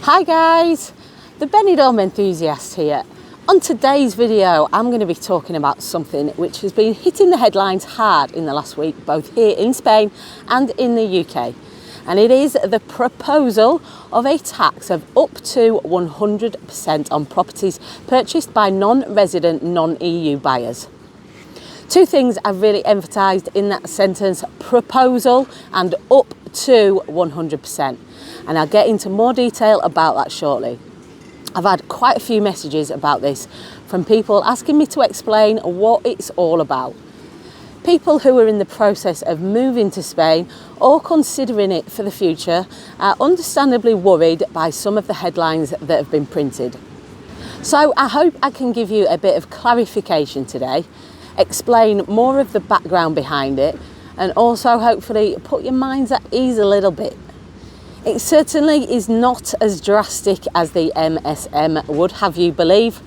Hi guys, the benidorm enthusiast here. On today's video, I'm going to be talking about something which has been hitting the headlines hard in the last week, both here in Spain and in the UK. And it is the proposal of a tax of up to 100% on properties purchased by non-resident, non-EU buyers. Two things I've really emphasised in that sentence: proposal and up to 100%. And I'll get into more detail about that shortly. I've had quite a few messages about this from people asking me to explain what it's all about. People who are in the process of moving to Spain or considering it for the future are understandably worried by some of the headlines that have been printed. So I hope I can give you a bit of clarification today, explain more of the background behind it, and also hopefully put your minds at ease a little bit. It certainly is not as drastic as the MSM would have you believe,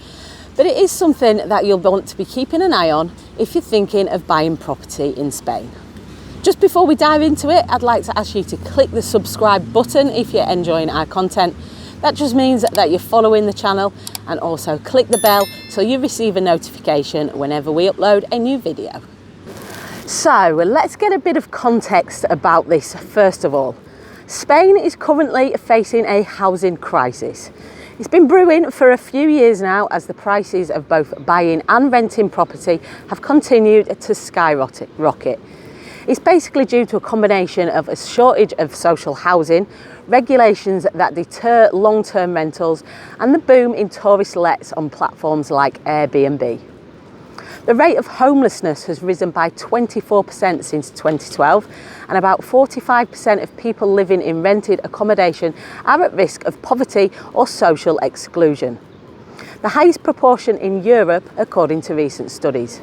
but it is something that you'll want to be keeping an eye on if you're thinking of buying property in Spain. Just before we dive into it, I'd like to ask you to click the subscribe button if you're enjoying our content. That just means that you're following the channel, and also click the bell so you receive a notification whenever we upload a new video. So let's get a bit of context about this first of all. Spain is currently facing a housing crisis. It's been brewing for a few years now as the prices of both buying and renting property have continued to skyrocket. It's basically due to a combination of a shortage of social housing, regulations that deter long-term rentals, and the boom in tourist lets on platforms like Airbnb. The rate of homelessness has risen by 24% since 2012, and about 45% of people living in rented accommodation are at risk of poverty or social exclusion. The highest proportion in Europe, according to recent studies.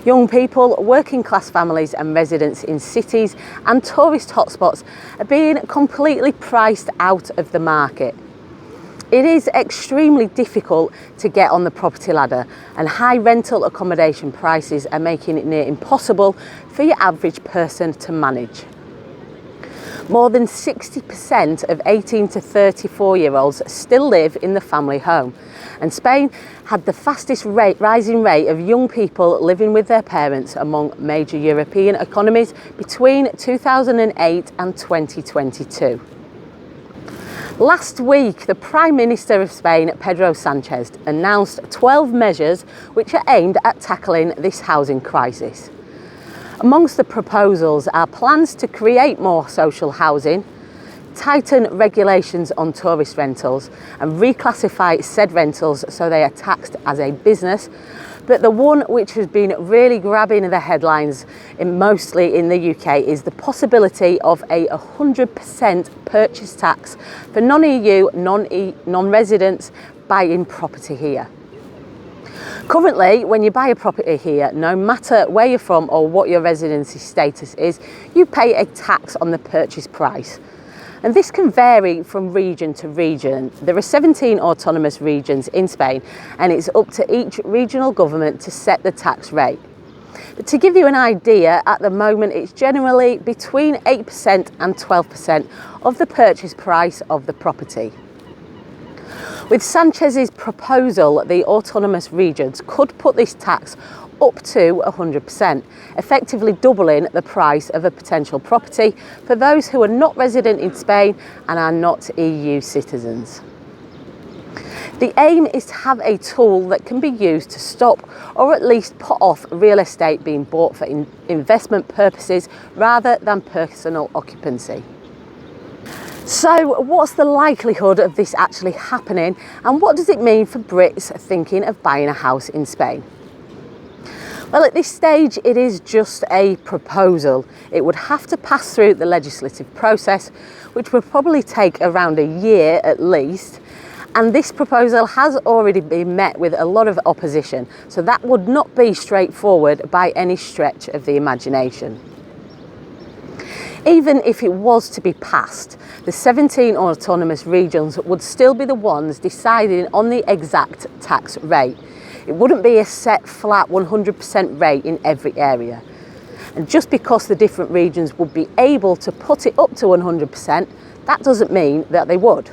Young people, working class families and residents in cities and tourist hotspots are being completely priced out of the market. It is extremely difficult to get on the property ladder, and high rental accommodation prices are making it near impossible for your average person to manage. More than 60% of 18 to 34-year-olds still live in the family home, and Spain had the fastest rising rate of young people living with their parents among major European economies between 2008 and 2022. Last week, the Prime Minister of Spain, Pedro Sánchez, announced 12 measures which are aimed at tackling this housing crisis. Amongst the proposals are plans to create more social housing, tighten regulations on tourist rentals, and reclassify said rentals so they are taxed as a business. But the one which has been really grabbing the headlines, mostly in the UK, is the possibility of a 100% purchase tax for non-EU, non-residents buying property here. Currently, when you buy a property here, no matter where you're from or what your residency status is, you pay a tax on the purchase price. And this can vary from region to region. There are 17 autonomous regions in Spain, and it's up to each regional government to set the tax rate. But to give you an idea, at the moment it's generally between 8% and 12% of the purchase price of the property. With Sanchez's proposal, the autonomous regions could put this tax up to 100%, effectively doubling the price of a potential property for those who are not resident in Spain and are not EU citizens. The aim is to have a tool that can be used to stop or at least put off real estate being bought for investment purposes rather than personal occupancy. So what's the likelihood of this actually happening, and what does it mean for Brits thinking of buying a house in Spain? Well, at this stage, it is just a proposal. It would have to pass through the legislative process, which would probably take around a year at least. And this proposal has already been met with a lot of opposition, so that would not be straightforward by any stretch of the imagination. Even if it was to be passed, the 17 autonomous regions would still be the ones deciding on the exact tax rate. It wouldn't be a set flat 100% rate in every area. And just because the different regions would be able to put it up to 100%, that doesn't mean that they would.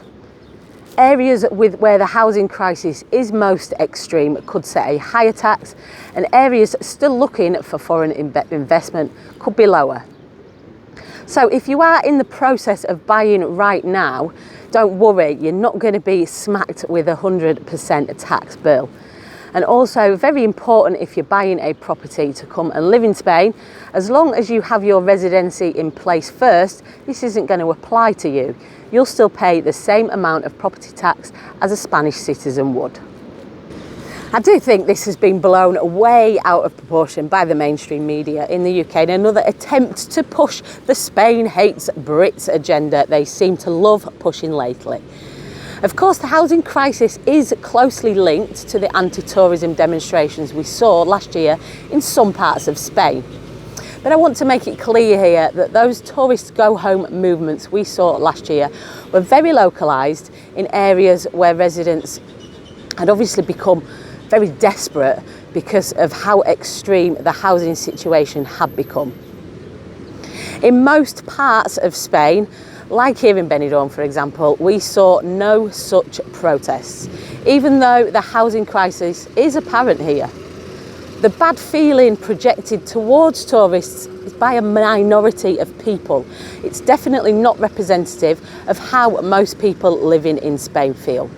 Areas where the housing crisis is most extreme could set a higher tax, and areas still looking for foreign investment could be lower. So if you are in the process of buying right now, don't worry, you're not going to be smacked with 100% tax bill. And also very important, if you're buying a property to come and live in Spain, as long as you have your residency in place first, this isn't going to apply to you. You'll still pay the same amount of property tax as a Spanish citizen would. I do think this has been blown way out of proportion by the mainstream media in the UK in another attempt to push the Spain hates Brits agenda they seem to love pushing lately. Of course, the housing crisis is closely linked to the anti-tourism demonstrations we saw last year in some parts of Spain. But I want to make it clear here that those tourist go-home movements we saw last year were very localised in areas where residents had obviously become very desperate because of how extreme the housing situation had become. In most parts of Spain, like here in Benidorm, for example, we saw no such protests, even though the housing crisis is apparent here. The bad feeling projected towards tourists is by a minority of people. It's definitely not representative of how most people living in Spain feel.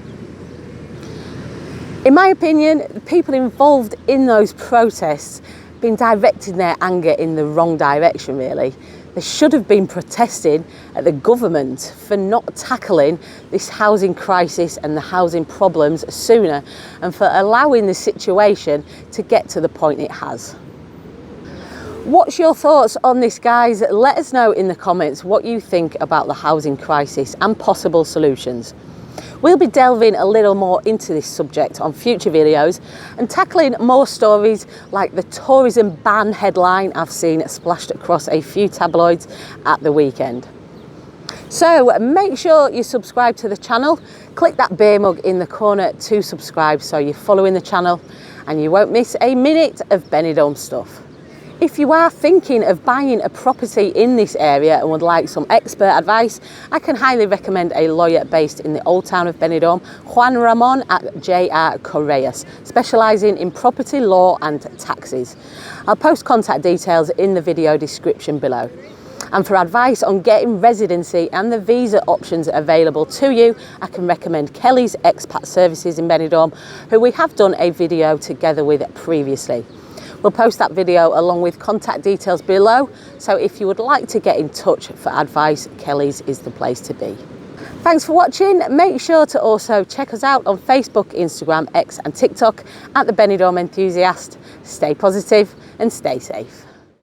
In my opinion, the people involved in those protests have been directing their anger in the wrong direction, really. They should have been protesting at the government for not tackling this housing crisis and the housing problems sooner, and for allowing the situation to get to the point it has. What's your thoughts on this, guys? Let us know in the comments what you think about the housing crisis and possible solutions. We'll be delving a little more into this subject on future videos and tackling more stories like the tourism ban headline I've seen splashed across a few tabloids at the weekend. So make sure you subscribe to the channel, click that beer mug in the corner to subscribe so you're following the channel and you won't miss a minute of Benidorm stuff. If you are thinking of buying a property in this area and would like some expert advice, I can highly recommend a lawyer based in the old town of Benidorm, Juan Ramon at J.R. Correas, specialising in property law and taxes. I'll post contact details in the video description below. And for advice on getting residency and the visa options available to you, I can recommend Kelly's Expat Services in Benidorm, who we have done a video together with previously. We'll post that video along with contact details below, so if you would like to get in touch for advice, Kelly's is the place to be. Thanks for watching. Make sure to also check us out on Facebook, Instagram, X and TikTok at The Benidorm Enthusiast. Stay positive and stay safe.